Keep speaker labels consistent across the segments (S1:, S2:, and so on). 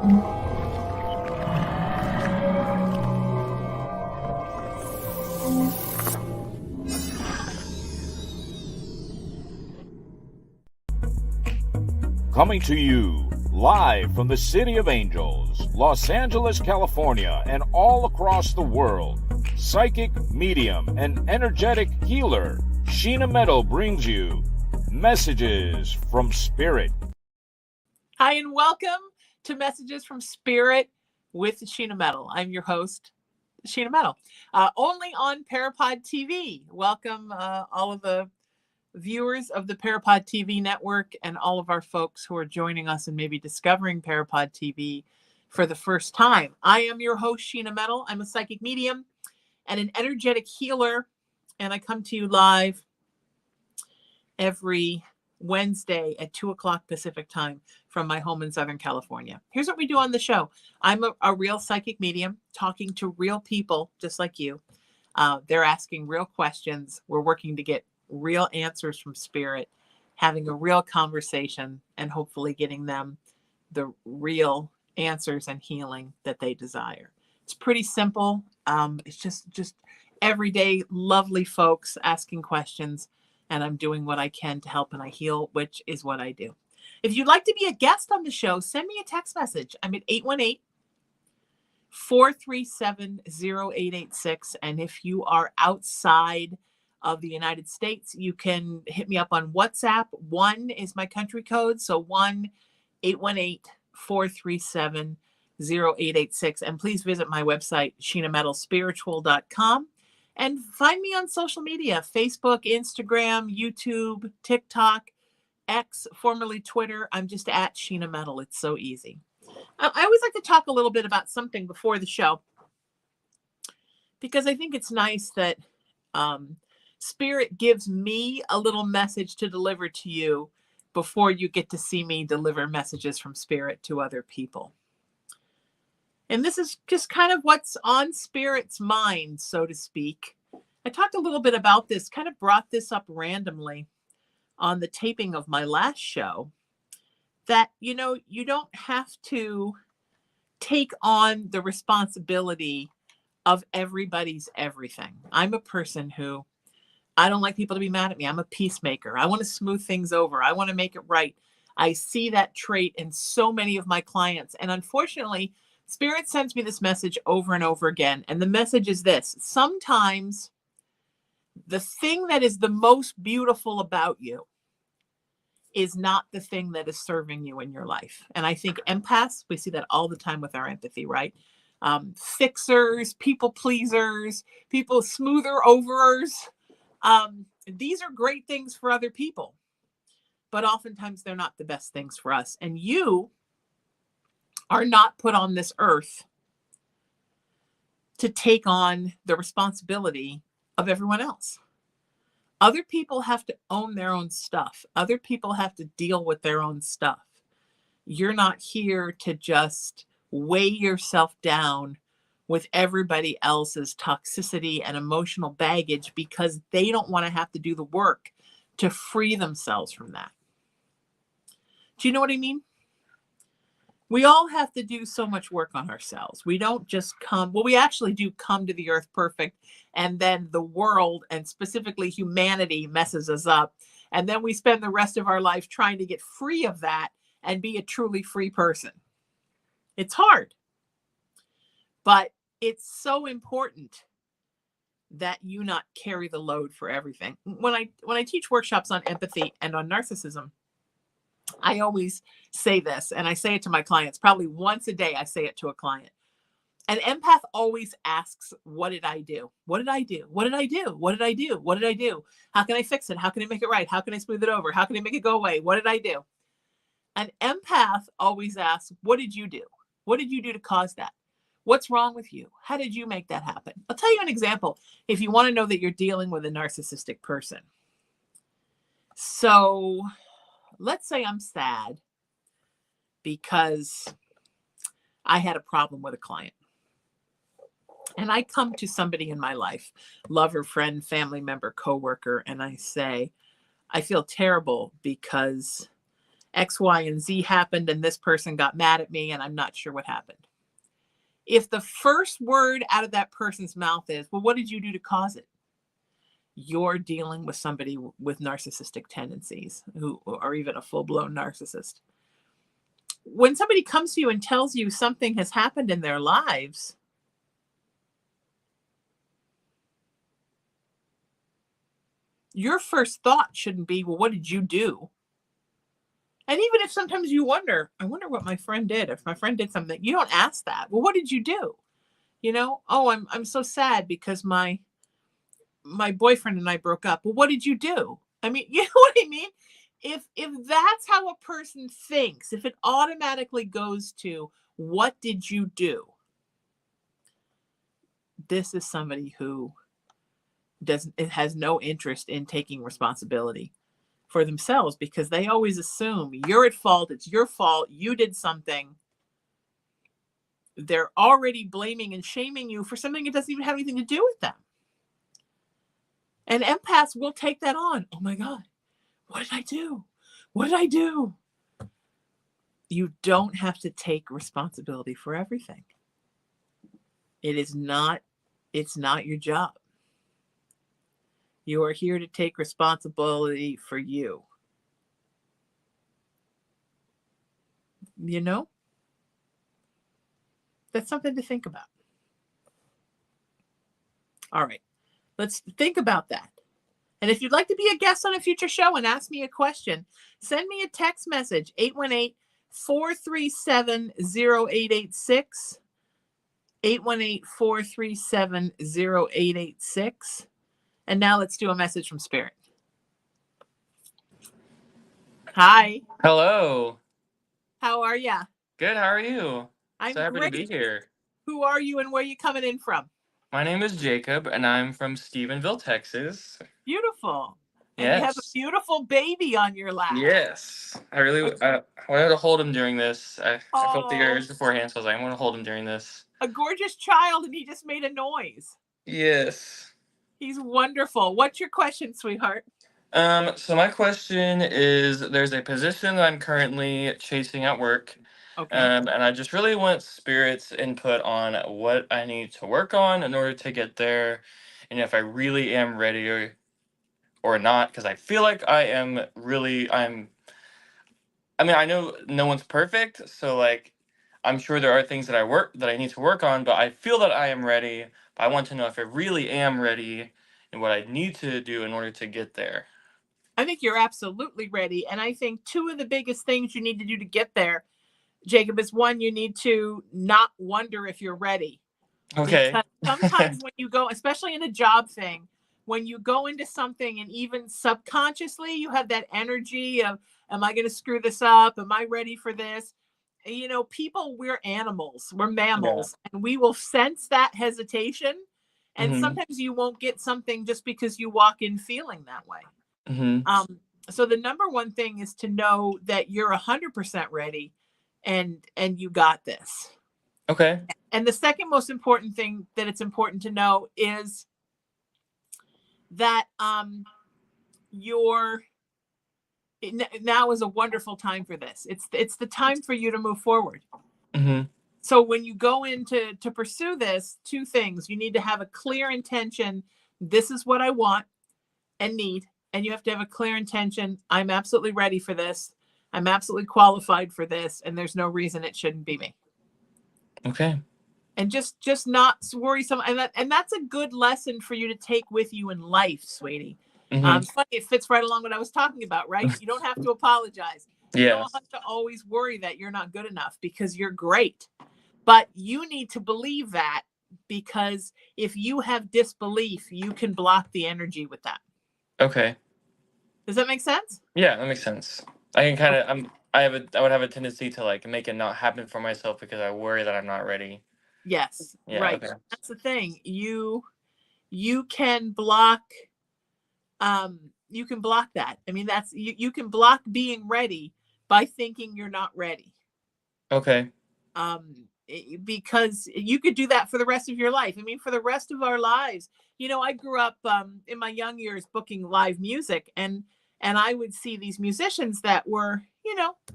S1: Coming to you live from the City of Angels, Los Angeles, California, and all across the world, psychic, medium, and energetic healer Sheena Meadow brings you Messages from Spirit.
S2: Hi, and welcome to Messages from Spirit with Sheena Meadow. I'm your host, Sheena Meadow, only on Parapod TV. Welcome all of the viewers of the Parapod TV network and all of our folks who are joining us and maybe discovering Parapod TV for the first time. I am your host, Sheena Meadow. I'm a psychic medium and an energetic healer, and I come to you live every Wednesday at 2 o'clock Pacific time from my home in Southern California. Here's what we do on the show. I'm a real psychic medium talking to real people just like you. They're asking real questions. We're working to get real answers from Spirit, having a real conversation, and hopefully getting them the real answers and healing that they desire. It's pretty simple. It's just everyday lovely folks asking questions, and I'm doing what I can to help and I heal, which is what I do. If you'd like to be a guest on the show, send me a text message. I'm at 818-437-0886. And if you are outside of the United States, you can hit me up on WhatsApp. 1 is my country code. So 1-818-437-0886. And please visit my website, sheenametalspiritual.com. And find me on social media, Facebook, Instagram, YouTube, TikTok, X, formerly Twitter. I'm just at Sheena Metal. It's so easy. I always like to talk a little bit about something before the show, because I think it's nice that Spirit gives me a little message to deliver to you before you get to see me deliver messages from Spirit to other people. And this is just kind of what's on Spirit's mind, so to speak. I talked a little bit about this, kind of brought this up randomly on the taping of my last show, that, you know, you don't have to take on the responsibility of everybody's everything. I'm a person who, I don't like people to be mad at me. I'm a peacemaker. I want to smooth things over. I want to make it right. I see that trait in so many of my clients. And unfortunately, Spirit sends me this message over and over again. And the message is this: sometimes the thing that is the most beautiful about you is not the thing that is serving you in your life. And I think empaths, we see that all the time with our empathy, right? Fixers, people pleasers, people smoother overers. These are great things for other people, but oftentimes they're not the best things for us. And you are not put on this earth to take on the responsibility of everyone else. Other people have to own their own stuff. Other people have to deal with their own stuff. You're not here to just weigh yourself down with everybody else's toxicity and emotional baggage because they don't want to have to do the work to free themselves from that. Do you know what I mean? We all have to do so much work on ourselves. We don't just we actually do come to the earth perfect, and then the world, and specifically humanity, messes us up. And then we spend the rest of our life trying to get free of that and be a truly free person. It's hard, but it's so important that you not carry the load for everything. When I teach workshops on empathy and on narcissism, I always say this, and I say it to my clients probably once a day. I say it to a client. An empath always asks, what did I do? What did I do? What did I do? What did I do? What did I do? How can I fix it? How can I make it right? How can I smooth it over? How can I make it go away? What did I do? An empath always asks, what did you do? What did you do to cause that? What's wrong with you? How did you make that happen? I'll tell you an example if you want to know that you're dealing with a narcissistic person. So let's say I'm sad because I had a problem with a client. And I come to somebody in my life, lover, friend, family member, coworker, and I say, I feel terrible because X, Y, and Z happened, and this person got mad at me, and I'm not sure what happened. If the first word out of that person's mouth is, well, what did you do to cause it? You're dealing with somebody with narcissistic tendencies, who or even a full-blown narcissist. When somebody comes to you and tells you something has happened in their lives, your first thought shouldn't be, well, what did you do? And even if sometimes you wonder, I wonder what my friend did. If my friend did something, you don't ask that. Well, what did you do? Oh, I'm so sad because my boyfriend and I broke up. Well, what did you do? I mean, you know what I mean? If that's how a person thinks, if it automatically goes to what did you do? This is somebody who has no interest in taking responsibility for themselves, because they always assume you're at fault, it's your fault, you did something. They're already blaming and shaming you for something that doesn't even have anything to do with them. And empaths will take that on. Oh my God, what did I do? What did I do? You don't have to take responsibility for everything. It's not your job. You are here to take responsibility for you. That's something to think about. All right, let's think about that. And if you'd like to be a guest on a future show and ask me a question, send me a text message, 818-437-0886, 818-437-0886. And now let's do a message from Spirit. Hi.
S3: Hello.
S2: How are ya?
S3: Good. How are you?
S2: I'm
S3: So happy to be
S2: great.
S3: here.
S2: Who are you and where are you coming in from?
S3: My name is Jacob, and I'm from Stephenville, Texas.
S2: Beautiful. And you have a
S3: Yes.
S2: beautiful baby on your lap.
S3: Yes. I wanted to hold him during this. I felt the
S2: Oh,
S3: urge beforehand, so I was like, I want to hold him during this.
S2: a gorgeous child, and he just made a noise.
S3: Yes.
S2: He's wonderful. What's your question, sweetheart?
S3: So my question is, there's a position that I'm currently chasing at work.
S2: Okay.
S3: And I just really want Spirit's input on what I need to work on in order to get there, and if I really am ready or not, because I feel like I mean, I know no one's perfect, so like I'm sure there are things that I need to work on, but I feel that I am ready. But I want to know if I really am ready and what I need to do in order to get there.
S2: I think you're absolutely ready. And I think two of the biggest things you need to do to get there, Jacob, is one, you need to not wonder if you're ready.
S3: Okay.
S2: Because sometimes when you go, especially in a job thing, when you go into something and even subconsciously you have that energy of, am I going to screw this up? Am I ready for this? People, we're animals, we're mammals, and we will sense that hesitation. And
S3: Mm-hmm.
S2: sometimes you won't get something just because you walk in feeling that way.
S3: Mm-hmm.
S2: So the number one thing is to know that you're 100% ready and you got this.
S3: Okay.
S2: And the second most important thing that it's important to know is that now is a wonderful time for this. It's the time for you to move forward.
S3: Mm-hmm.
S2: So when you go in to pursue this, two things. You need to have a clear intention. This is what I want and need. And you have to have a clear intention. I'm absolutely ready for this. I'm absolutely qualified for this. And there's no reason it shouldn't be me.
S3: Okay.
S2: And just not worry and that's a good lesson for you to take with you in life, sweetie.
S3: Mm-hmm.
S2: It's funny, it fits right along what I was talking about, right? You don't have to apologize. You
S3: Yeah.
S2: don't have to always worry that you're not good enough, because you're great. But you need to believe that, because if you have disbelief, you can block the energy with that.
S3: Okay.
S2: Does that make sense?
S3: Yeah, that makes sense. I can kind of I would have a tendency to like make it not happen for myself because I worry that I'm not ready.
S2: Yes.
S3: Yeah,
S2: right.
S3: okay.
S2: That's the thing. You can block that. I mean, that's you can block being ready by thinking you're not ready.
S3: Okay.
S2: Because you could do that for the rest of your life. I mean, for the rest of our lives. I grew up in my young years booking live music, and I would see these musicians that were,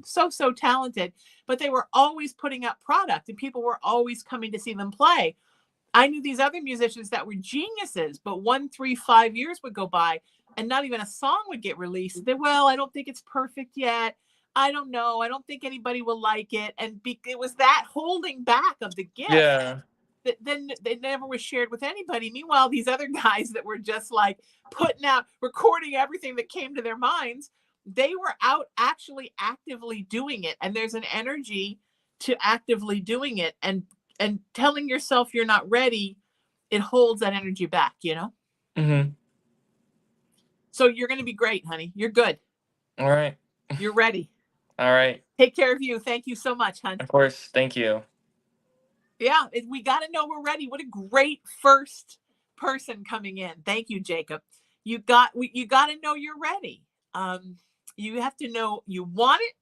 S2: so talented, but they were always putting out product and people were always coming to see them play. I knew these other musicians that were geniuses, but 1, 3, 5 years would go by and not even a song would get released. Well, I don't think it's perfect yet. I don't know. I don't think anybody will like it. And it was that holding back of the gift
S3: Yeah.
S2: that then it never was shared with anybody. Meanwhile, these other guys that were just like putting out, recording everything that came to their minds, they were out actually actively doing it. And there's an energy to actively doing it, and telling yourself you're not ready, it holds that energy back,
S3: Mm-hmm.
S2: So you're going to be great, honey. You're good.
S3: All right.
S2: You're ready.
S3: All right.
S2: Take care of you. Thank you so much, hon.
S3: Of course. Thank you.
S2: Yeah, we got to know we're ready. What a great first person coming in. Thank you, Jacob. You got to know you're ready. You have to know you want it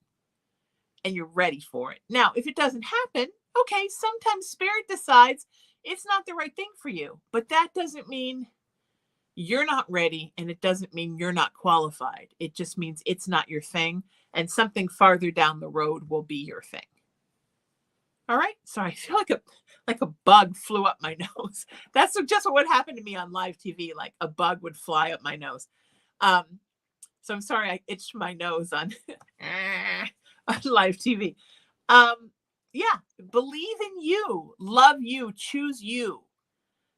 S2: and you're ready for it. Now, if it doesn't happen, okay, sometimes spirit decides it's not the right thing for you, but that doesn't mean you're not ready, and it doesn't mean you're not qualified. It just means it's not your thing, and something farther down the road will be your thing. All right. Sorry, I feel like a bug flew up my nose. That's just what happened to me on live TV. Like a bug would fly up my nose. So I'm sorry I itched my nose on on live TV. Yeah, believe in you, love you, choose you,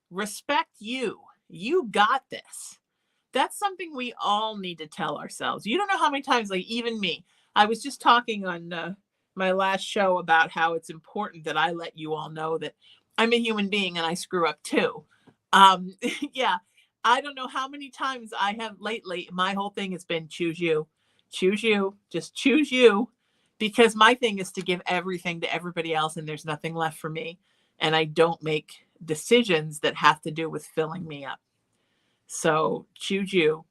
S2: respect you. You got this. That's something we all need to tell ourselves. You don't know how many times, like even me, I was just talking on my last show about how it's important that I let you all know that I'm a human being and I screw up too. Yeah, I don't know how many times I have lately. My whole thing has been choose you, just choose you, because my thing is to give everything to everybody else and there's nothing left for me. And I don't make decisions that have to do with filling me up. So choose you.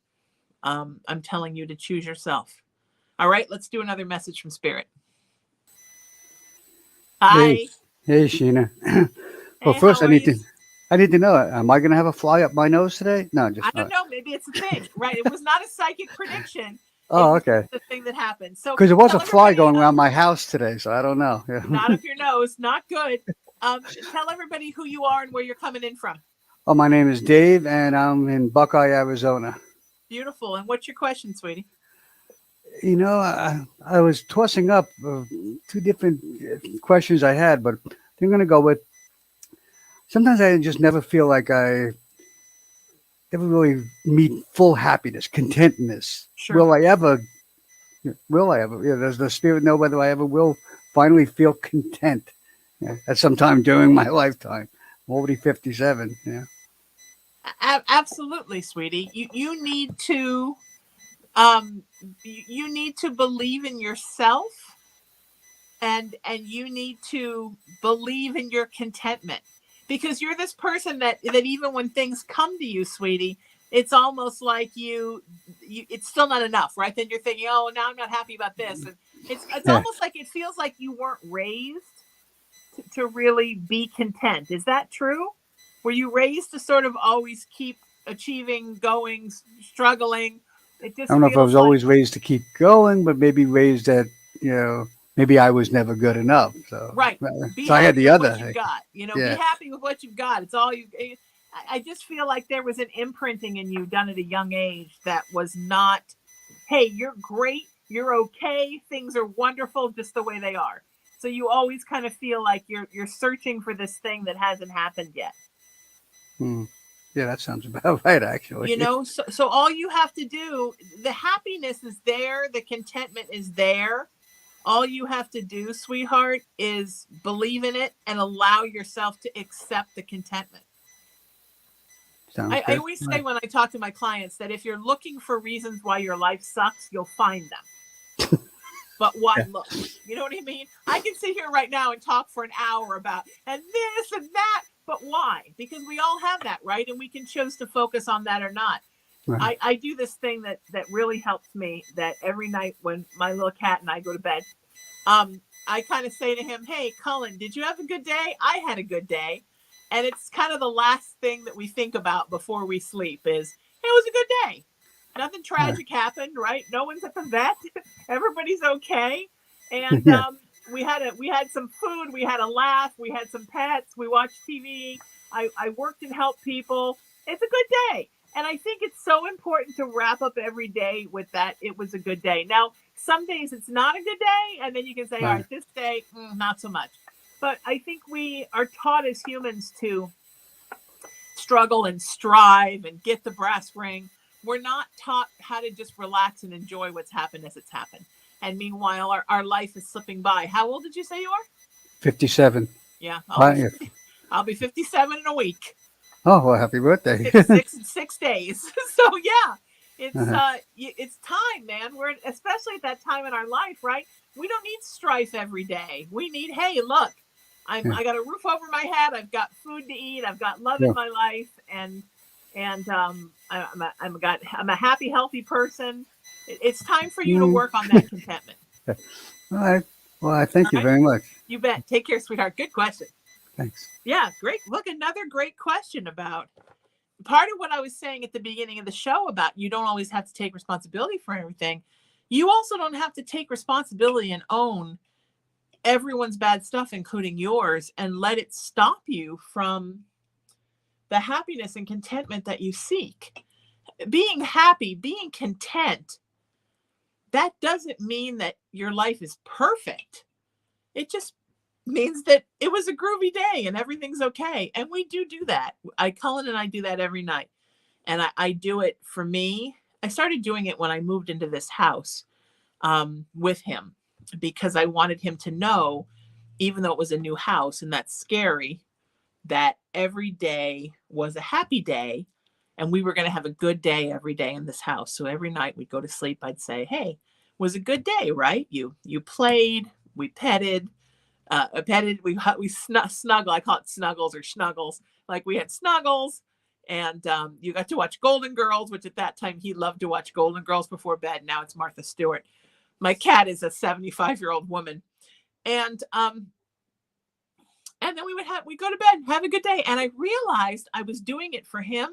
S2: I'm telling you to choose yourself. All right, let's do another message from Spirit. Hi.
S4: Hey, Sheena. Well,
S2: Hey,
S4: first
S2: how are you?
S4: I need to know, am I going to have a fly up my nose today? No, just
S2: I don't know. Maybe it's a thing, right? It was not a psychic prediction.
S4: Oh,
S2: it was
S4: okay.
S2: the thing that happened. So
S4: Because there was a
S2: tell
S4: fly
S2: everybody,
S4: going around my house today, so I don't know. Yeah.
S2: not up your nose, not good. Tell everybody who you are and where you're coming in from.
S4: Oh, my name is Dave, and I'm in Buckeye, Arizona.
S2: Beautiful. And what's your question, sweetie?
S4: You know, I was tossing up two different questions I had, but I'm going to go with, sometimes I just never feel like I ever really meet full happiness, contentness.
S2: Sure.
S4: Will I ever? Does the spirit know whether I ever will finally feel content at some time during my lifetime? I'm already 57. Yeah.
S2: Absolutely, sweetie. You need to you need to believe in yourself, and you need to believe in your contentment, because you're this person that even when things come to you, sweetie, it's almost like you it's still not enough, right? Then you're thinking, oh, now I'm not happy about this, and it's
S4: Yeah.
S2: almost like it feels like you weren't raised to really be content. Is that true? Were you raised to sort of always keep achieving, going, struggling? It just
S4: I don't know if I
S2: feels
S4: was
S2: like,
S4: always raised to keep going, but maybe raised that, maybe I was never good enough. So,
S2: right. Be
S4: so I had
S2: happy
S4: the
S2: with what
S4: other.
S2: you've got. Be
S4: Yeah.
S2: happy with what you've got. It's all you. I just feel like there was an imprinting in you done at a young age that was not, hey, you're great, you're okay, things are wonderful just the way they are. So you always kind of feel like you're searching for this thing that hasn't happened yet.
S4: Yeah, that sounds about right, actually.
S2: So all you have to do, the happiness is there, the contentment is there. All you have to do, sweetheart, is believe in it and allow yourself to accept the contentment.
S4: Sounds
S2: I
S4: good.
S2: always say when I talk to my clients that if you're looking for reasons why your life sucks, you'll find them. But why look? You know what I mean? I can sit here right now and talk for an hour about and this and that, but why? Because we all have that, right? And we can choose to focus on that or not.
S4: Right.
S2: I do this thing that really helps me, that every night when my little cat and I go to bed, I kind of say to him, hey, Cullen, did you have a good day? I had a good day. And it's kind of the last thing that we think about before we sleep is, it was a good day. Nothing tragic happened, right? No one's at the vet. Everybody's okay. And
S4: Yeah.
S2: we had some food, we had a laugh, we had some pets, we watched TV. I worked and helped people. It's a good day. And I think it's so important to wrap up every day with that. It was a good day. Now, some days it's not a good day, and then you can say, all
S4: Right.
S2: right, this day, not so much. But I think we are taught as humans to struggle and strive and get the brass ring. We're not taught how to just relax and enjoy what's happened as it's happened. And meanwhile, our life is slipping by. How old did you say you are?
S4: 57.
S2: Yeah,
S4: Yeah.
S2: I'll be 57 in a week.
S4: Oh, well, happy birthday.
S2: Six days. So yeah,
S4: Uh-huh.
S2: it's time, man. We're especially at that time in our life, right? We don't need strife every day. We need, hey, look,
S4: Yeah.
S2: I got a roof over my head. I've got food to eat. I've got love
S4: Yeah.
S2: in my life, and I'm a happy, healthy person. It's time for you to
S4: Mm.
S2: work on that contentment.
S4: All right. Well, I thank
S2: All
S4: you
S2: right,
S4: very much.
S2: you bet. Take care, sweetheart. Good question.
S4: Thanks.
S2: Yeah, great. Look, another great question about part of what I was saying at the beginning of the show about you don't always have to take responsibility for everything. You also don't have to take responsibility and own everyone's bad stuff, including yours, and let it stop you from the happiness and contentment that you seek. Being happy, being content, that doesn't mean that your life is perfect. It just means that it was a groovy day and everything's okay. And we do that. Cullen and I do that every night. And I do it for me. I started doing it when I moved into this house with him because I wanted him to know, even though it was a new house and that's scary, that every day was a happy day and we were going to have a good day every day in this house. So every night we'd go to sleep, I'd say, hey, it was a good day, right? You played, we petted, we snuggle. I call it snuggles or snuggles. Like we had snuggles, and you got to watch Golden Girls, which at that time he loved to watch Golden Girls before bed. Now it's Martha Stewart. My cat is a 75-year-old woman, and then we go to bed, have a good day. And I realized I was doing it for him,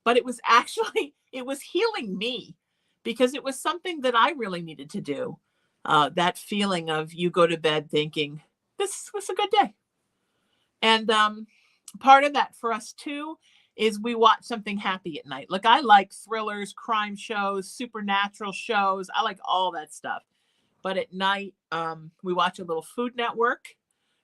S2: but it was actually it was healing me because it was something that I really needed to do. That feeling of you go to bed thinking this was a good day. And part of that for us too is we watch something happy at night. Like I like thrillers, crime shows, supernatural shows. I like all that stuff. But at night, we watch a little Food Network.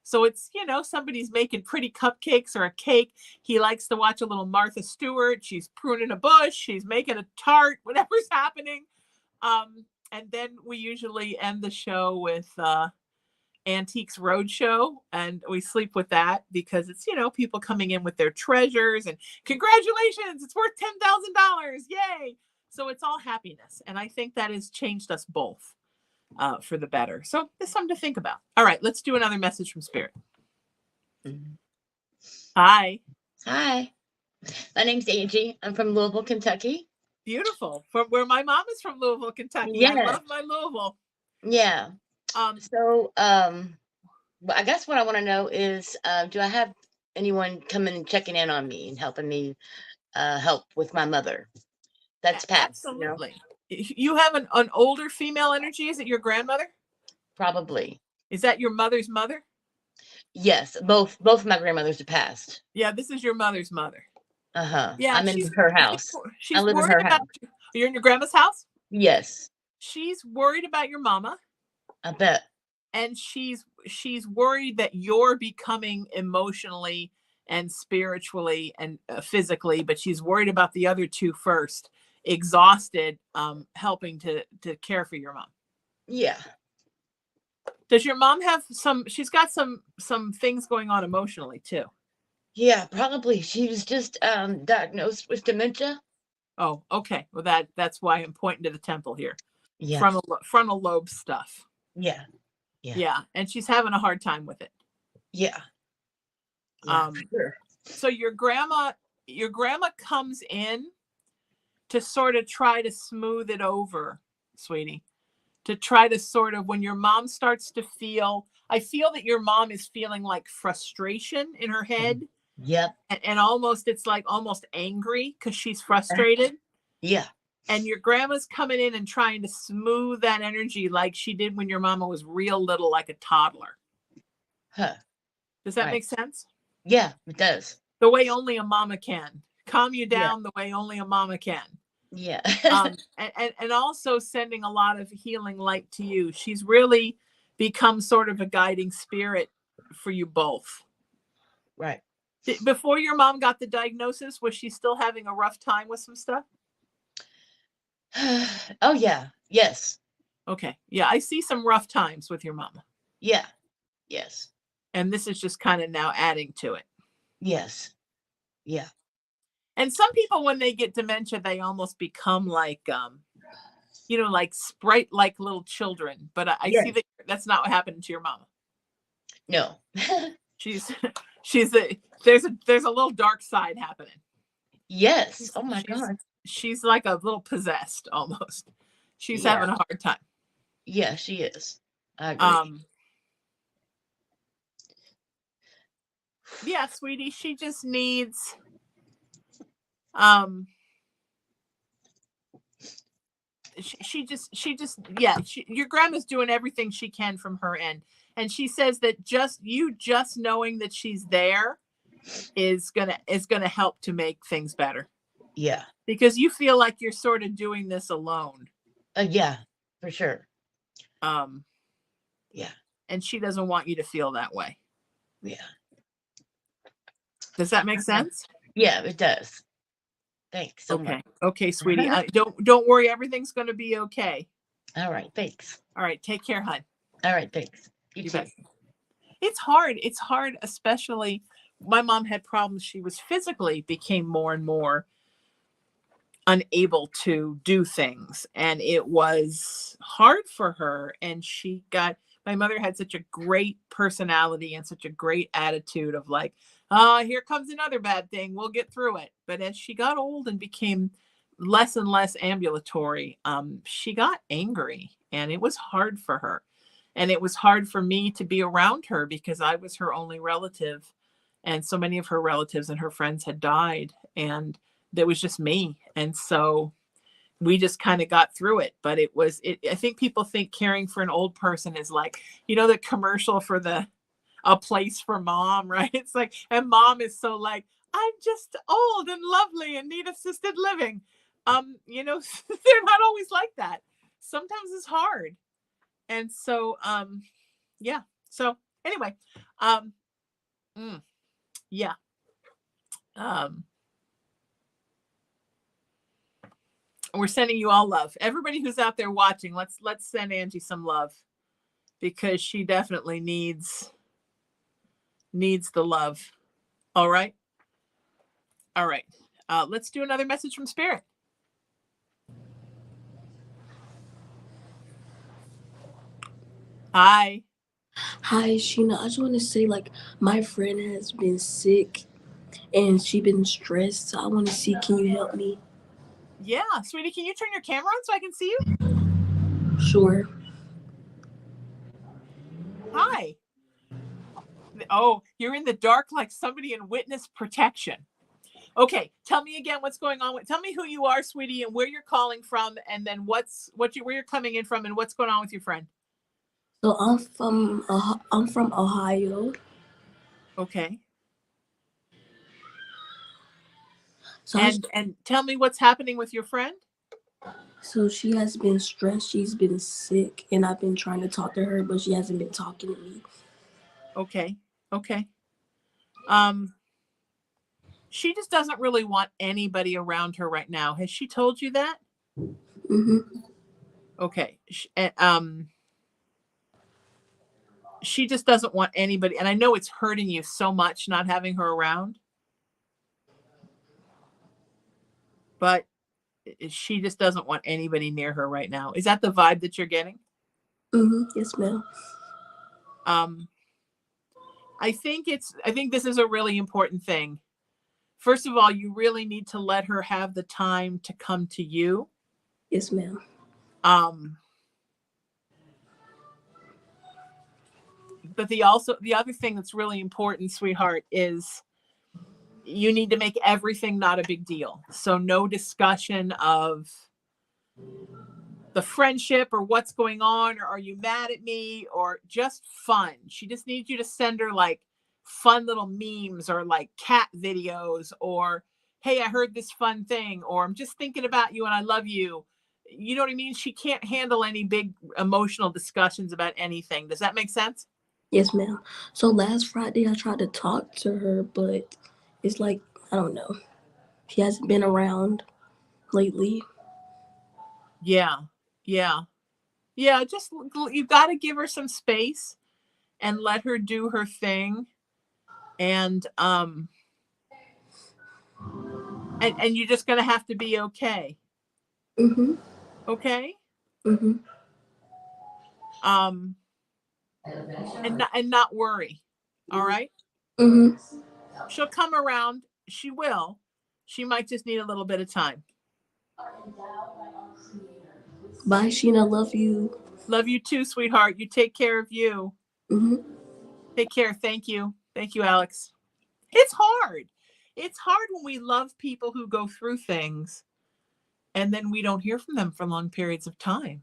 S2: So it's, somebody's making pretty cupcakes or a cake. He likes to watch a little Martha Stewart. She's pruning a bush. She's making a tart, whatever's happening. And then we usually end the show with Antiques Roadshow, and we sleep with that because it's people coming in with their treasures and congratulations, it's worth $10,000, yay! So it's all happiness, and I think that has changed us both for the better. So there's something to think about. All right, let's do another message from Spirit. Hi.
S5: Hi, my name's Angie. I'm from Louisville, Kentucky.
S2: Beautiful. From where my mom is from, Louisville, Kentucky.
S5: Yes.
S2: I love my Louisville.
S5: Yeah. So, I guess what I want to know is, do I have anyone coming and checking in on me and helping me help with my mother? That's passed.
S2: Absolutely. You have an older female energy. Is it your grandmother?
S5: Probably.
S2: Is that your mother's mother?
S5: Yes, both of my grandmothers are passed.
S2: Yeah, this is your mother's mother. Yeah,
S5: I'm in her house.
S2: She's
S5: I live in
S2: worried
S5: her
S2: about.
S5: house.
S2: You're in your grandma's house?
S5: Yes,
S2: She's worried about your mama,
S5: I bet.
S2: and she's worried that you're becoming emotionally and spiritually and physically, but she's worried about the other two first, exhausted, helping to care for your mom.
S5: Yeah.
S2: Does your mom have she's got some things going on emotionally too?
S5: Yeah, probably. She was just diagnosed with dementia.
S2: Oh, okay. Well, that's why I'm pointing to the temple here.
S5: Yeah.
S2: Frontal lobe stuff.
S5: Yeah.
S2: Yeah, and she's having a hard time with it.
S5: Yeah. Sure.
S2: So your grandma comes in to sort of try to smooth it over, sweetie. To try to sort of, when your mom starts to feel, I feel that your mom is feeling like frustration in her head.
S5: Yep.
S2: And almost, it's like almost angry because she's frustrated.
S5: Yeah.
S2: And your grandma's coming in and trying to smooth that energy like she did when your mama was real little, like a toddler.
S5: Huh.
S2: Does that
S5: Right.
S2: make sense?
S5: Yeah, it does.
S2: The way only a mama can. Calm you
S5: Yeah.
S2: down the way only a mama can.
S5: Yeah.
S2: And also sending a lot of healing light to you. She's really become sort of a guiding spirit for you both.
S5: Right.
S2: Before your mom got the diagnosis, was she still having a rough time with some stuff?
S5: Oh, yeah. Yes.
S2: Okay. Yeah, I see some rough times with your mama.
S5: Yeah. Yes.
S2: And this is just kind of now adding to it.
S5: Yes. Yeah.
S2: And some people, when they get dementia, they almost become like, like sprite, like little children. But I
S5: Yes.
S2: see that that's not what happened to your mama.
S5: No.
S2: There's a little dark side happening.
S5: Yes. Oh my God.
S2: She's like a little possessed almost. She's
S5: Yeah.
S2: having a hard time.
S5: Yeah, she is. I agree.
S2: Yeah, sweetie, she just needs your grandma's doing everything she can from her end, and she says that just knowing that she's there is gonna help to make things better,
S5: Yeah.
S2: because you feel like you're sort of doing this alone.
S5: Yeah, for sure.
S2: Yeah, and she doesn't want you to feel that way.
S5: Yeah.
S2: Does that make sense?
S5: Yeah, it does. Thanks so much.
S2: Okay, sweetie. Don't worry, everything's going to be okay.
S5: All right, thanks.
S2: All right, take care, hon.
S5: All right, thanks. You too.
S2: Bet. It's hard, especially my mom had problems. She was physically became more and more unable to do things, and it was hard for her. And my mother had such a great personality and such a great attitude of like, here comes another bad thing, we'll get through it. But as she got old and became less and less ambulatory, she got angry, and it was hard for her. And it was hard for me to be around her because I was her only relative, and so many of her relatives and her friends had died, and there was just me. And so we just kind of got through it. But I think people think caring for an old person is like, the commercial for a place for mom, right? It's like, and mom is so like, I'm just old and lovely and need assisted living. They're not always like that. Sometimes it's hard. And so, yeah. So anyway, yeah. We're sending you all love. Everybody who's out there watching, let's send Angie some love, because she definitely needs the love. All right. All right. Let's do another message from Spirit. Hi.
S6: Hi, Sheena. I just want to say, my friend has been sick and she been stressed. So I want to see, can you help me?
S2: Yeah, sweetie, can you turn your camera on so I can see you?
S6: Sure.
S2: Hi. Oh, you're in the dark like somebody in witness protection. Okay, tell me again what's going on. Tell me who you are, sweetie, and where you're calling from, and then where you're coming in from, and what's going on with your friend.
S6: So I'm from Ohio.
S2: Okay.
S6: So
S2: and tell me what's happening with your friend.
S6: So she has been stressed. She's been sick, and I've been trying to talk to her, but she hasn't been talking to me.
S2: Okay. She just doesn't really want anybody around her right now. Has she told you that?
S6: Mm-hmm.
S2: Okay. She just doesn't want anybody, and I know it's hurting you so much not having her around, but she just doesn't want anybody near her right now. Is that the vibe that you're getting?
S6: Mm-hmm. Yes, ma'am.
S2: I think this is a really important thing. First of all, you really need to let her have the time to come to you.
S6: Yes, ma'am.
S2: But the other thing that's really important, sweetheart, is you need to make everything not a big deal. So no discussion of the friendship or what's going on, or are you mad at me, or just fun. She just needs you to send her like fun little memes or like cat videos, or hey, I heard this fun thing, or I'm just thinking about you and I love you. You know what I mean? She can't handle any big emotional discussions about anything. Does that make sense?
S6: Yes, ma'am. So last Friday I tried to talk to her, but it's like, I don't know. She hasn't been around lately.
S2: Yeah. Yeah. Yeah. Just, you got to give her some space and let her do her thing. And you're just going to have to be okay.
S6: Mm-hmm.
S2: Okay.
S6: Mm-hmm.
S2: And not worry. All right.
S6: Mm-hmm.
S2: She'll come around. She will. She might just need a little bit of time.
S6: Bye, Sheena. Love you.
S2: Love you too, sweetheart. You take care of you.
S6: Mm-hmm.
S2: Take care. Thank you. Thank you, Alex. It's hard. It's hard when we love people who go through things and then we don't hear from them for long periods of time.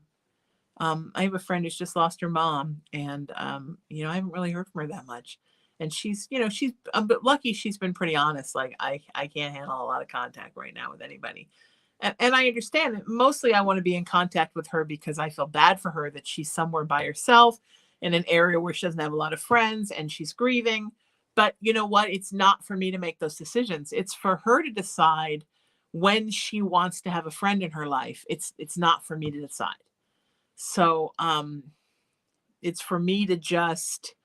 S2: I have a friend who's just lost her mom, and I haven't really heard from her that much. And she's but lucky she's been pretty honest. Like I can't handle a lot of contact right now with anybody, and I understand that. Mostly, I want to be in contact with her because I feel bad for her that she's somewhere by herself in an area where she doesn't have a lot of friends and she's grieving. But you know what? It's not for me to make those decisions. It's for her to decide when she wants to have a friend in her life. It's not for me to decide. So it's for me to just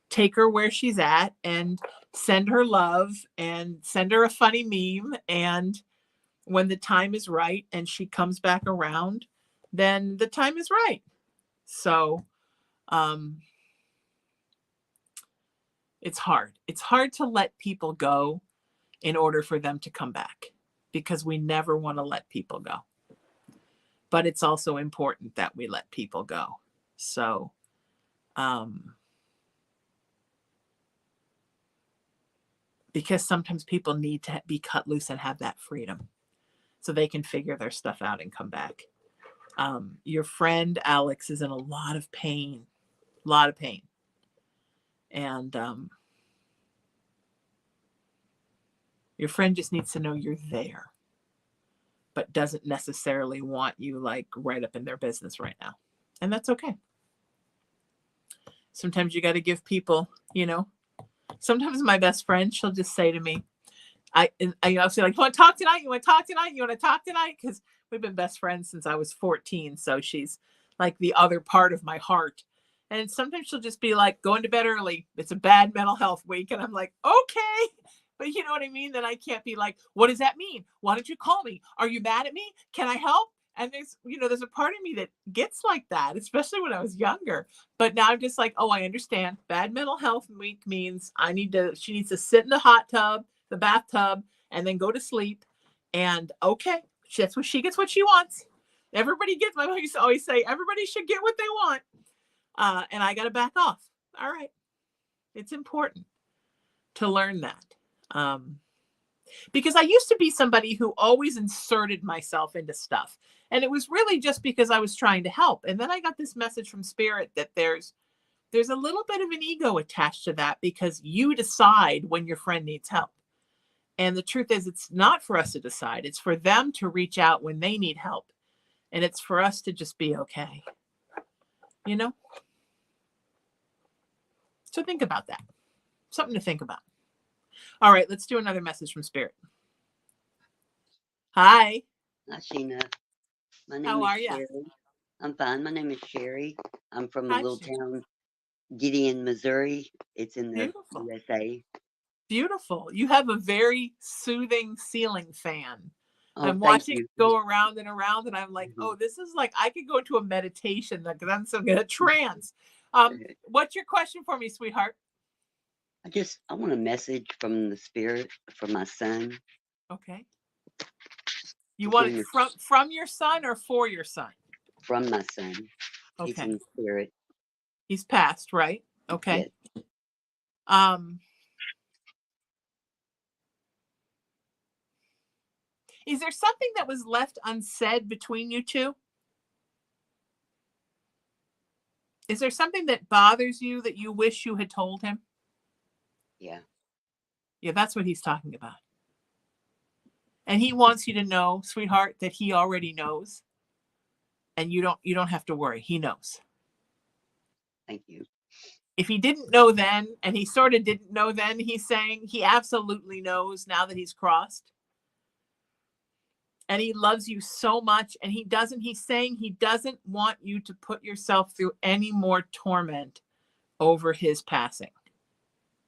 S2: take her where she's at and send her love and send her a funny meme. And when the time is right and she comes back around, then the time is right. So it's hard. It's hard to let people go in order for them to come back, because we never want to let people go. But it's also important that we let people go. So because sometimes people need to be cut loose and have that freedom so they can figure their stuff out and come back. Your friend Alex is in a lot of pain, and your friend just needs to know you're there, but doesn't necessarily want you like right up in their business right now. And that's okay. Sometimes you got to give people, sometimes my best friend, she'll just say to me, I'll say like, you want to talk tonight? You want to talk tonight? You want to talk tonight? Because we've been best friends since I was 14. So she's like the other part of my heart. And sometimes she'll just be like, going to bed early. It's a bad mental health week. And I'm like, okay. But you know what I mean? Then I can't be like, what does that mean? Why don't you call me? Are you mad at me? Can I help? And there's a part of me that gets like that, especially when I was younger. But now I'm just like, oh, I understand. Bad mental health week means she needs to sit in the bathtub, and then go to sleep. And okay, that's what she gets, what she wants. Everybody gets, my mom used to always say, everybody should get what they want. And I got to back off. All right. It's important to learn that. Because I used to be somebody who always inserted myself into stuff. And it was really just because I was trying to help. And then I got this message from Spirit that there's a little bit of an ego attached to that, because you decide when your friend needs help. And the truth is, it's not for us to decide. It's for them to reach out when they need help. And it's for us to just be okay. So think about that. Something to think about. All right, let's do another message from Spirit. Hi.
S7: Hi, Sheena. My name
S2: How
S7: is
S2: are you?
S7: Sherry. I'm fine. My name is Sherry. I'm from a
S2: Hi,
S7: little
S2: Sherry.
S7: town, Gideon, Missouri. It's in the
S2: Beautiful.
S7: USA.
S2: Beautiful. You have a very soothing ceiling fan.
S7: Oh,
S2: I'm
S7: thank
S2: watching
S7: you.
S2: it go around and around, and I'm like,
S7: Mhm.
S2: oh, this is like, I could go into a meditation, because I'm so good at trance. What's your question for me, sweetheart?
S7: I want a message from the spirit for my son.
S2: Okay. You
S7: His
S2: want
S7: name
S2: it
S7: is
S2: from your son or for your son?
S7: from my son. He's
S2: Okay.
S7: in spirit.
S2: He's passed, right? Okay.
S7: Yes.
S2: Is there something that was left unsaid between you two? Is there something that bothers you that you wish you had told him?
S7: Yeah.
S2: Yeah, that's what he's talking about. And he wants you to know, sweetheart, that he already knows. And you don't have to worry. He knows.
S7: Thank you.
S2: If he didn't know then, and he sort of didn't know then, he's saying he absolutely knows now that he's crossed. And he loves you so much. And he's saying he doesn't want you to put yourself through any more torment over his passing.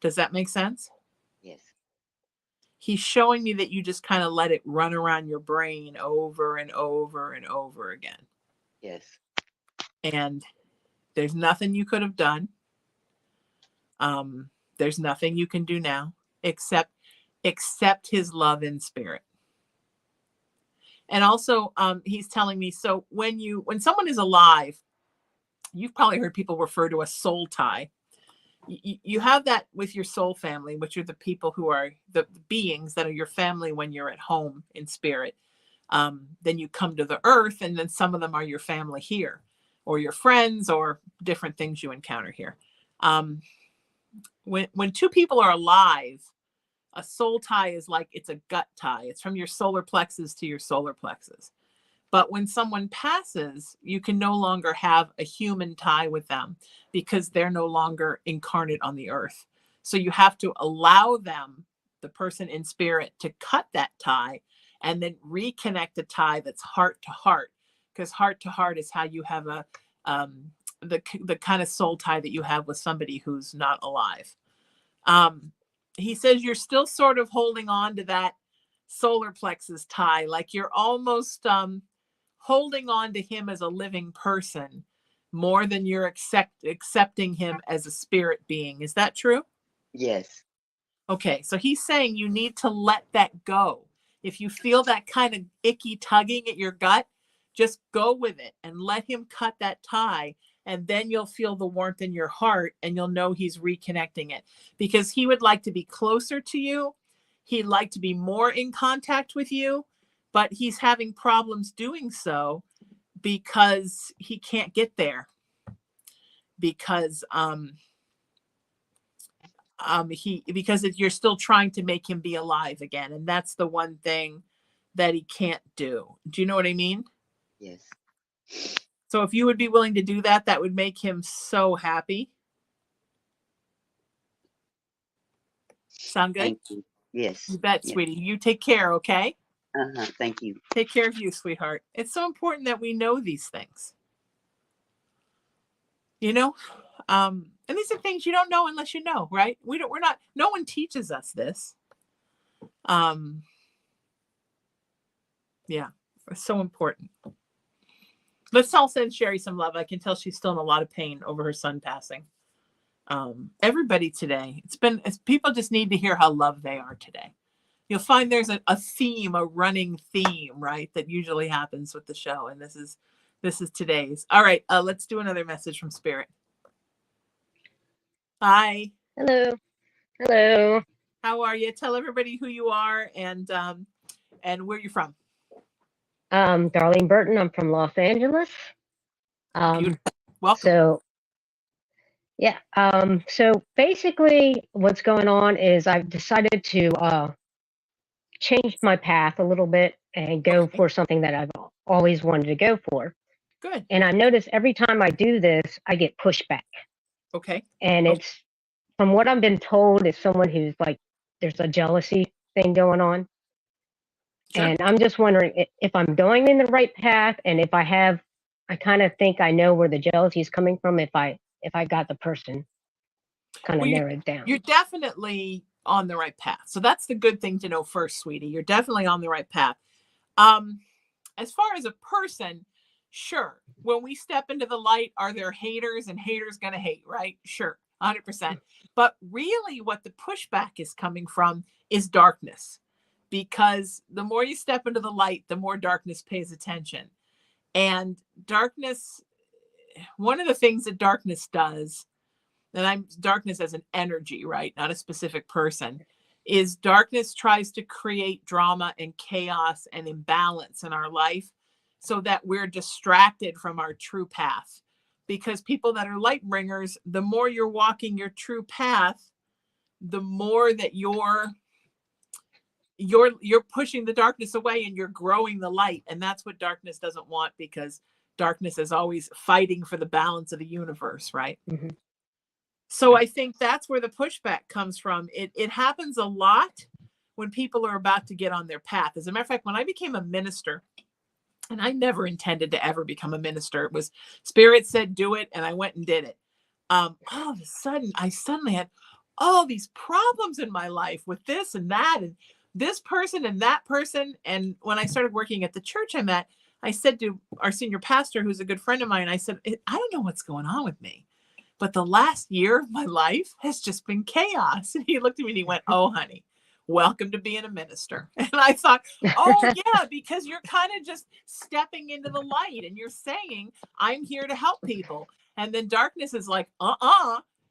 S2: Does that make sense?
S7: Yes.
S2: He's showing me that you just kind of let it run around your brain over and over and over again.
S7: Yes.
S2: And there's nothing you could have done. There's nothing you can do now except accept his love in spirit. And also, he's telling me, so when someone is alive, you've probably heard people refer to a soul tie. You have that with your soul family, which are the people who are the beings that are your family when you're at home in spirit. Then you come to the earth, and then some of them are your family here, or your friends, or different things you encounter here. When two people are alive, a soul tie is like it's a gut tie. It's from your solar plexus to your solar plexus. But when someone passes, you can no longer have a human tie with them because they're no longer incarnate on the earth. So you have to allow them, the person in spirit, to cut that tie and then reconnect a tie that's heart to heart, because heart to heart is how you have the kind of soul tie that you have with somebody who's not alive. He says you're still sort of holding on to that solar plexus tie, like you're almost holding on to him as a living person more than you're accepting him as a spirit being. Is that true?
S7: Yes.
S2: Okay, so he's saying you need to let that go. If you feel that kind of icky tugging at your gut, just go with it and let him cut that tie. And then you'll feel the warmth in your heart and you'll know he's reconnecting it, because he would like to be closer to you. He'd like to be more in contact with you, but he's having problems doing so because he can't get there, because you're still trying to make him be alive again, and that's the one thing that he can't do. Do you know what I mean?
S7: Yes.
S2: So if you would be willing to do that, that would make him so happy. Sound good?
S7: Thank you. Yes.
S2: You bet,
S7: Yes.
S2: sweetie. You take care, okay?
S7: Thank you.
S2: Take care of you, sweetheart. It's so important that we know these things. You know? And these are things you don't know unless you know, right? No one teaches us this. Yeah, it's so important. Let's all send Sherry some love. I can tell she's still in a lot of pain over her son passing. Everybody today, people just need to hear how loved they are today. You'll find there's a theme, a running theme, right, that usually happens with the show, and this is today's. All right, let's do another message from Spirit. Hi.
S8: Hello. Hello.
S2: How are you? Tell everybody who you are and where you're from.
S8: Darlene Burton. I'm from Los Angeles.
S2: Beautiful. Welcome.
S8: So, yeah. So basically, what's going on is I've decided to change my path a little bit and go for something that I've always wanted to go for.
S2: Good.
S8: And I notice every time I do this, I get pushback.
S2: Okay.
S8: And it's, from what I've been told, is someone who's like, there's a jealousy thing going on. Sure. And I'm just wondering if I'm going in the right path, and if I kind of think I know where the jealousy is coming from, if I got the person kind of narrowed down.
S2: You're definitely on the right path. So that's the good thing to know first, sweetie. You're definitely on the right path. As far as a person, sure. When we step into the light, are there haters, and haters going to hate, right? Sure, 100%. But really what the pushback is coming from is darkness. Because the more you step into the light, the more darkness pays attention. And darkness, one of the things that darkness does, and darkness as an energy, right? Not a specific person, is darkness tries to create drama and chaos and imbalance in our life so that we're distracted from our true path. Because people that are light bringers, the more you're walking your true path, the more that you're pushing the darkness away and you're growing the light. And that's what darkness doesn't want, because darkness is always fighting for the balance of the universe, right?
S8: Mm-hmm.
S2: So I think that's where the pushback comes from. It happens a lot when people are about to get on their path. As a matter of fact, when I became a minister, and I never intended to ever become a minister, it was Spirit said, do it. And I went and did it. All of a sudden, I suddenly had all these problems in my life with this and that, and this person and that person. And when I started working at the church I'm at, I said to our senior pastor, who's a good friend of mine, I said, I don't know what's going on with me, but the last year of my life has just been chaos. And he looked at me and he went, oh, honey, welcome to being a minister. And I thought, oh, yeah, because you're kind of just stepping into the light and you're saying, I'm here to help people. And then darkness is like,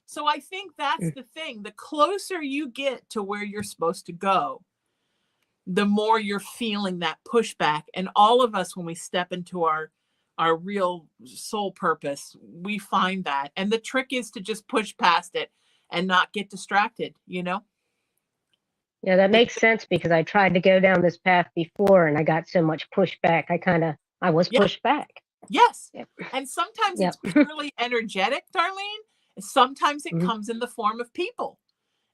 S2: So I think that's the thing. The closer you get to where you're supposed to go, the more you're feeling that pushback. And all of us, when we step into our real soul purpose, we find that. And the trick is to just push past it and not get distracted, you know?
S8: Yeah, that makes sense, because I tried to go down this path before and I got so much pushback. I was pushed back.
S2: Yes.
S8: Yep.
S2: And sometimes
S8: Yep.
S2: it's purely energetic, Darlene. Sometimes it comes in the form of people,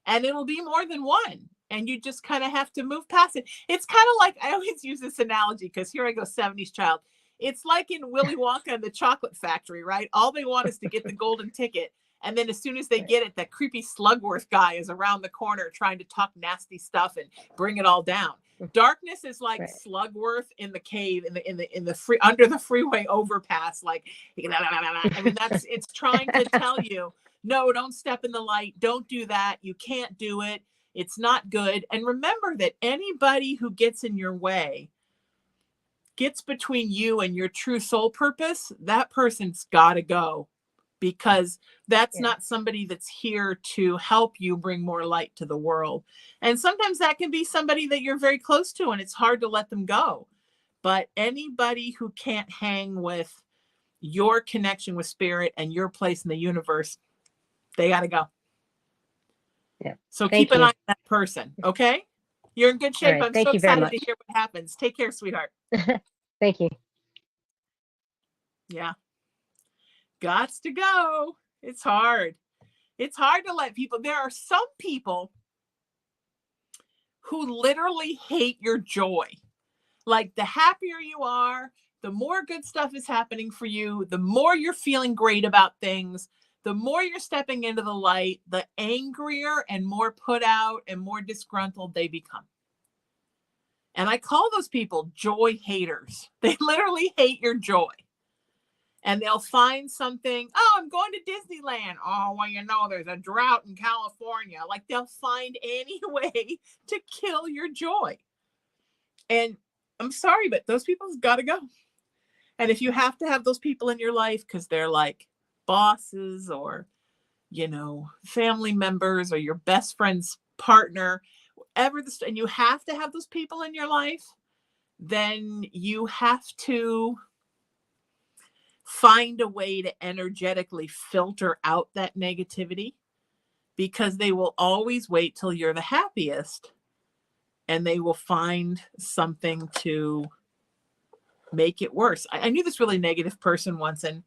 S2: and it'll be more than one. And you just kind of have to move past it. It's kind of like, I always use this analogy because here I go, 70s child. It's like in Willy Wonka and the Chocolate Factory, right? All they want is to get the golden ticket. And then as soon as they get it, that creepy Slugworth guy is around the corner trying to talk nasty stuff and bring it all down. Darkness is like Slugworth in the cave, in the free, under the freeway overpass. Like, I mean, it's trying to tell you, no, don't step in the light. Don't do that. You can't do it. It's not good. And remember that anybody who gets in your way, gets between you and your true soul purpose, that person's got to go, because that's not somebody that's here to help you bring more light to the world. And sometimes that can be somebody that you're very close to and it's hard to let them go. But anybody who can't hang with your connection with spirit and your place in the universe, they got to go.
S8: Yeah.
S2: So keep an eye on that person. Okay. You're in good shape.
S8: Right.
S2: I'm
S8: Thank
S2: so
S8: you very
S2: excited
S8: much.
S2: to hear what happens. Take care, sweetheart.
S8: Thank you.
S2: Yeah. Gots to go. It's hard. It's hard to let people. There are some people who literally hate your joy. Like, the happier you are, the more good stuff is happening for you, the more you're feeling great about things, the more you're stepping into the light, the angrier and more put out and more disgruntled they become. And I call those people joy haters. They literally hate your joy. And they'll find something. Oh, I'm going to Disneyland. Oh, well, you know, there's a drought in California. Like, they'll find any way to kill your joy. And I'm sorry, but those people's got to go. And if you have to have those people in your life because they're like bosses or, you know, family members or your best friend's partner, whatever and you have to have those people in your life, then you have to find a way to energetically filter out that negativity, because they will always wait till you're the happiest and they will find something to make it worse. I knew this really negative person once, and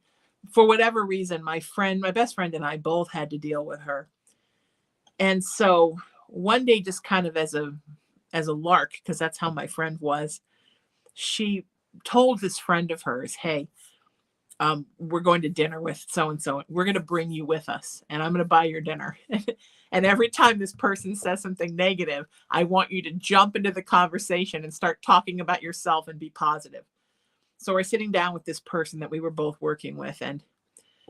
S2: for whatever reason, my best friend and I both had to deal with her. And so one day, just kind of as a lark, because that's how my friend was, she told this friend of hers, hey, we're going to dinner with so-and-so. We're going to bring you with us and I'm going to buy your dinner. And every time this person says something negative, I want you to jump into the conversation and start talking about yourself and be positive. So we're sitting down with this person that we were both working with. And,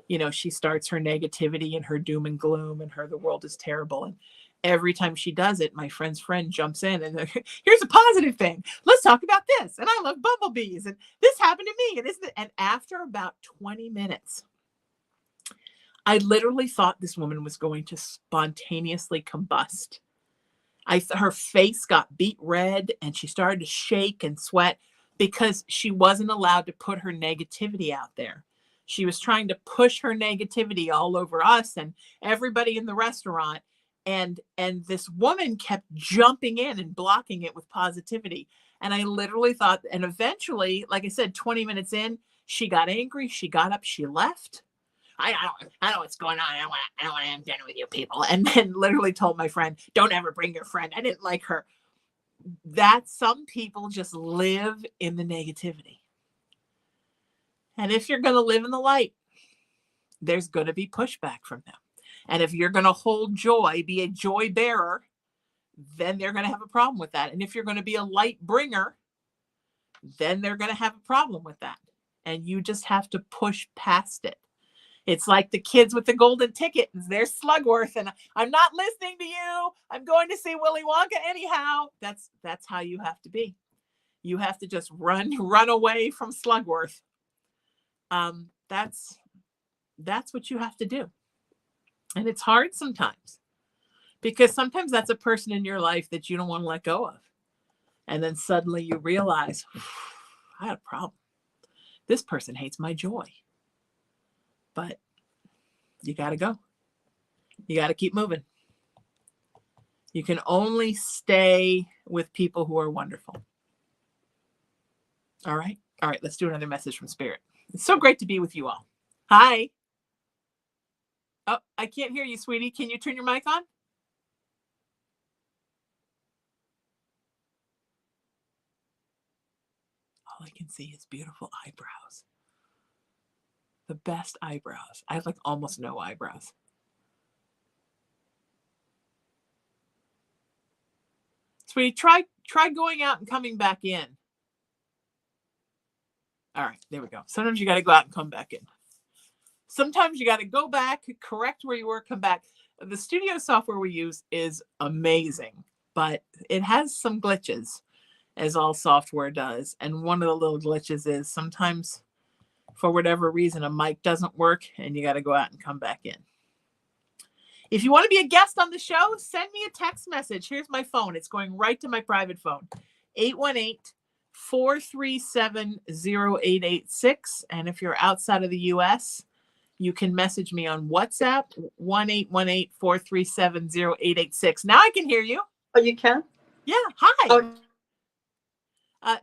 S2: you know, she starts her negativity and her doom and gloom and the world is terrible. And every time she does it, my friend's friend jumps in and here's a positive thing. Let's talk about this. And I love bumblebees. And this happened to me. And isn't it? And after about 20 minutes, I literally thought this woman was going to spontaneously combust. Her face got beet red and she started to shake and sweat because she wasn't allowed to put her negativity out there. She was trying to push her negativity all over us and everybody in the restaurant. And this woman kept jumping in and blocking it with positivity. And I literally thought, and eventually, like I said, 20 minutes in, she got angry. She got up, she left. I don't know what's going on. I don't want to have dinner with you people. And then literally told my friend, don't ever bring your friend. I didn't like her. That some people just live in the negativity. And if you're going to live in the light, there's going to be pushback from them. And if you're going to hold joy, be a joy bearer, then they're going to have a problem with that. And if you're going to be a light bringer, then they're going to have a problem with that. And you just have to push past it. It's like the kids with the golden ticket. There's Slugworth, and I'm not listening to you. I'm going to see Willy Wonka anyhow. That's how you have to be. You have to just run away from Slugworth. That's what you have to do. And it's hard sometimes because sometimes that's a person in your life that you don't want to let go of. And then suddenly you realize, I had a problem. This person hates my joy. But you got to go. You got to keep moving. You can only stay with people who are wonderful. All right. All right. Let's do another message from Spirit. It's so great to be with you all. Hi. Oh, I can't hear you, sweetie. Can you turn your mic on? All I can see is beautiful eyebrows. The best eyebrows. I have like almost no eyebrows. Sweetie, try going out and coming back in. All right, there we go. Sometimes you got to go out and come back in. Sometimes you got to go back, correct where you were, come back. The studio software we use is amazing, but it has some glitches, as all software does. And one of the little glitches is sometimes, for whatever reason, a mic doesn't work and you got to go out and come back in. If you want to be a guest on the show, send me a text message. Here's my phone. It's going right to my private phone, 818-437-0886. And if you're outside of the U.S., you can message me on WhatsApp, 1-818-437-0886. Now I can hear you.
S9: Oh, you can?
S2: Yeah. Hi.
S9: Oh.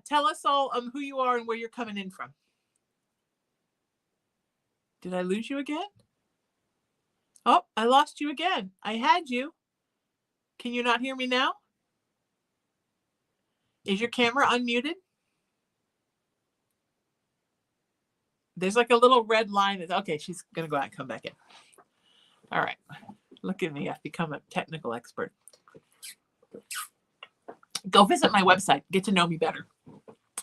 S2: Tell us all who you are and where you're coming in from. Did I lose you again? Oh, I lost you again. I had you. Can you not hear me now? Is your camera unmuted? There's like a little red line. Okay, she's going to go out and come back in. All right. Look at me. I've become a technical expert. Go visit my website. Get to know me better.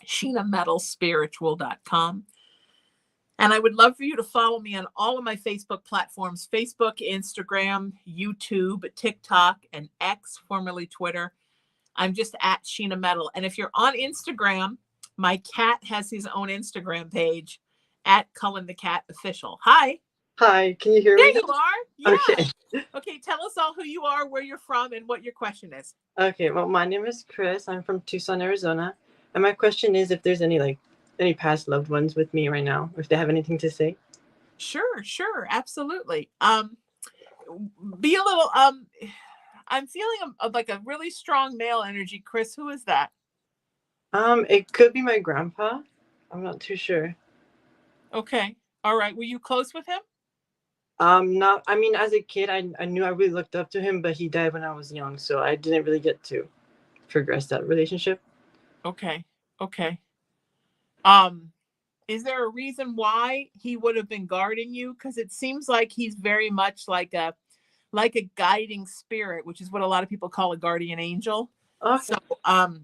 S2: SheenaMetalSpiritual.com. And I would love for you to follow me on all of my Facebook platforms, Facebook, Instagram, YouTube, TikTok, and X, formerly Twitter. I'm just at Sheena Metal. And if you're on Instagram, my cat has his own Instagram page, at Cullen the Cat Official. Hi.
S9: Hi, can you hear
S2: me?
S9: There
S2: you are. Yeah.
S9: Okay.
S2: Okay, tell us all who you are, where you're from, and what your question is.
S9: Okay, well, my name is Chris. I'm from Tucson, Arizona. And my question is if there's any past loved ones with me right now, if they have anything to say.
S2: Sure, absolutely. Be a little I'm feeling like a really strong male energy. Chris, who is that?
S9: It could be my grandpa. I'm not too sure.
S2: Okay. All right. Were you close with him?
S9: Not. I mean, as a kid, I knew I really looked up to him, but he died when I was young, so I didn't really get to progress that relationship.
S2: Okay. Is there a reason why he would have been guarding you? Because it seems like he's very much like a guiding spirit, which is what a lot of people call a guardian angel.
S9: Okay.
S2: So,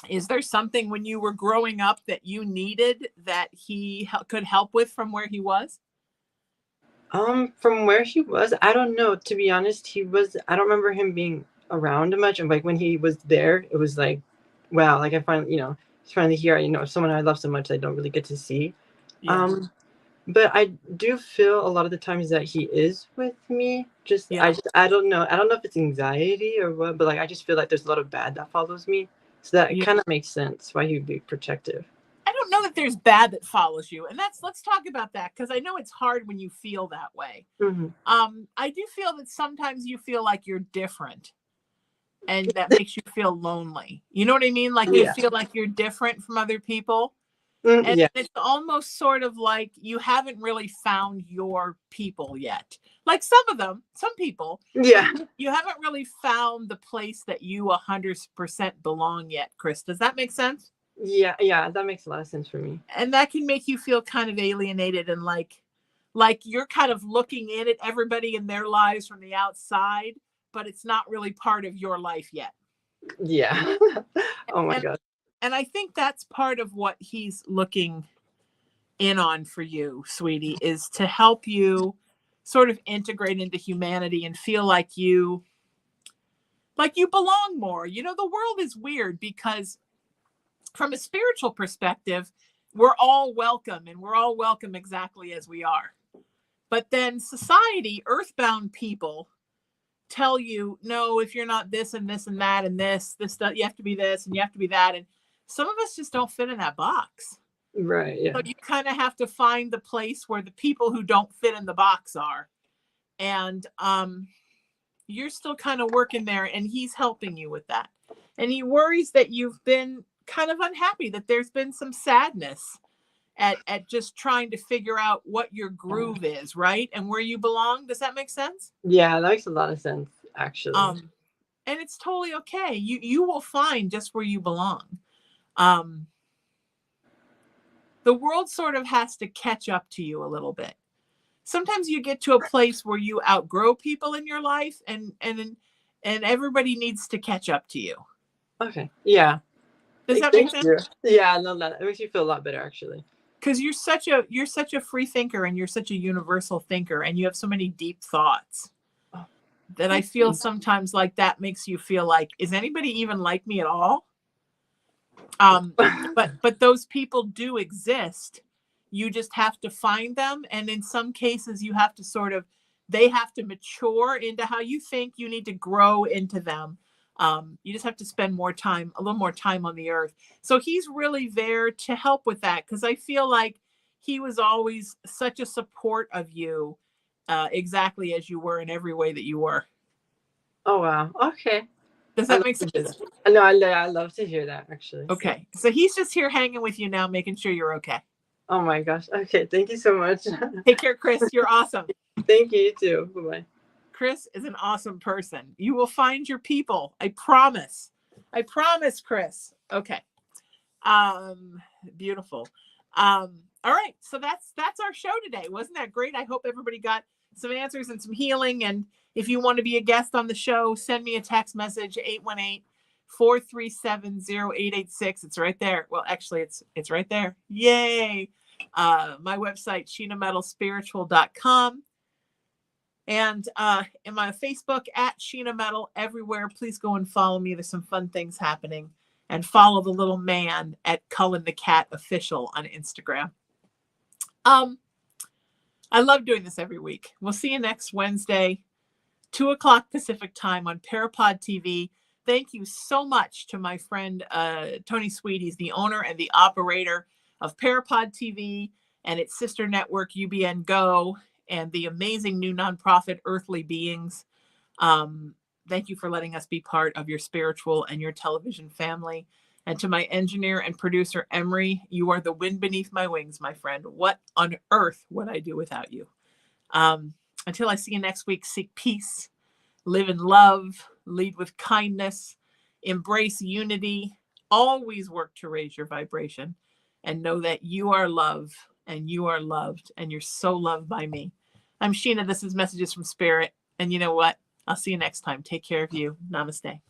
S2: is there something when you were growing up that you needed that he could help with from where he was?
S9: From where he was, I don't know. To be honest, I don't remember him being around much. And like when he was there, it was like, wow, like I finally, he's finally here. Someone I love so much I don't really get to see.
S2: Yeah.
S9: But I do feel a lot of the times that he is with me.
S2: Yeah.
S9: I don't know. I don't know if it's anxiety or what, but like I just feel like there's a lot of bad that follows me. So that
S2: Yeah.
S9: kind of makes sense why he'd be protective.
S2: I don't know that there's bad that follows you. And let's talk about that, because I know it's hard when you feel that way.
S9: Mm-hmm.
S2: I do feel that sometimes you feel like you're different, and that makes you feel lonely. You know what I mean? Like you
S9: Yeah.
S2: feel like you're different from other people. And
S9: Yeah.
S2: it's almost sort of like you haven't really found your people yet. Like some people,
S9: Yeah.
S2: but you haven't really found the place that you 100% belong yet, Chris. Does that make sense?
S9: Yeah. Yeah. That makes a lot of sense for me.
S2: And that can make you feel kind of alienated and like you're kind of looking in at everybody in their lives from the outside, but it's not really part of your life yet.
S9: Yeah. Oh my
S2: And
S9: God.
S2: and I think that's part of what he's looking in on for you, sweetie, is to help you sort of integrate into humanity and feel like you belong more. You know, the world is weird because from a spiritual perspective, we're all welcome, and we're all welcome exactly as we are. But then society, earthbound people tell you, no, if you're not this and this and that and this you have to be this and you have to be that. And some of us just don't fit in that box.
S9: Right. Yeah.
S2: So you kind of have to find the place where the people who don't fit in the box are. And you're still kind of working there, and he's helping you with that. And he worries that you've been kind of unhappy, that there's been some sadness at just trying to figure out what your groove is, right? And where you belong. Does that make sense?
S9: Yeah, that makes a lot of sense, actually.
S2: And it's totally okay. You will find just where you belong. The world sort of has to catch up to you a little bit. Sometimes you get to a place where you outgrow people in your life, and everybody needs to catch up to you.
S9: Okay. Yeah.
S2: Does that make
S9: Thank
S2: sense?
S9: you. Yeah, I love that. It makes you feel a lot better, actually.
S2: Because you're such a free thinker, and you're such a universal thinker, and you have so many deep thoughts that I feel sometimes like that makes you feel like, is anybody even like me at all? But those people do exist. You just have to find them, and in some cases you have to they have to mature into how you think. You need to grow into them. You just have to spend a little more time on the earth. So he's really there to help with that, because I feel like he was always such a support of you, exactly as you were in every way that you were.
S9: Oh wow. Okay.
S2: Does that make sense?
S9: No, I love to hear that, actually.
S2: Okay. So he's just here hanging with you now, making sure you're okay.
S9: Oh my gosh. Okay. Thank you so much.
S2: Take care, Chris. You're awesome.
S9: Thank you, you too. Bye-bye.
S2: Chris is an awesome person. You will find your people. I promise. I promise, Chris. Okay. Beautiful. All right. So that's our show today. Wasn't that great? I hope everybody got some answers and some healing. And if you want to be a guest on the show, send me a text message, 818-437-0886. It's right there. Well, actually, it's right there. Yay. My website, sheenametalspiritual.com. And in my Facebook, at Sheena Metal, everywhere. Please go and follow me. There's some fun things happening. And follow the little man at Cullen the Cat Official on Instagram. I love doing this every week. We'll see you next Wednesday, 2:00 Pacific time on Parapod TV. Thank you so much to my friend Tony Sweet. He's the owner and the operator of Parapod TV and its sister network, UBN Go, and the amazing new nonprofit Earthly Beings. Thank you for letting us be part of your spiritual and your television family. And to my engineer and producer, Emery, you are the wind beneath my wings, my friend. What on earth would I do without you? Until I see you next week, seek peace, live in love, lead with kindness, embrace unity, always work to raise your vibration, and know that you are love and you are loved and you're so loved by me. I'm Sheena. This is Messages from Spirit. And you know what? I'll see you next time. Take care of you. Namaste.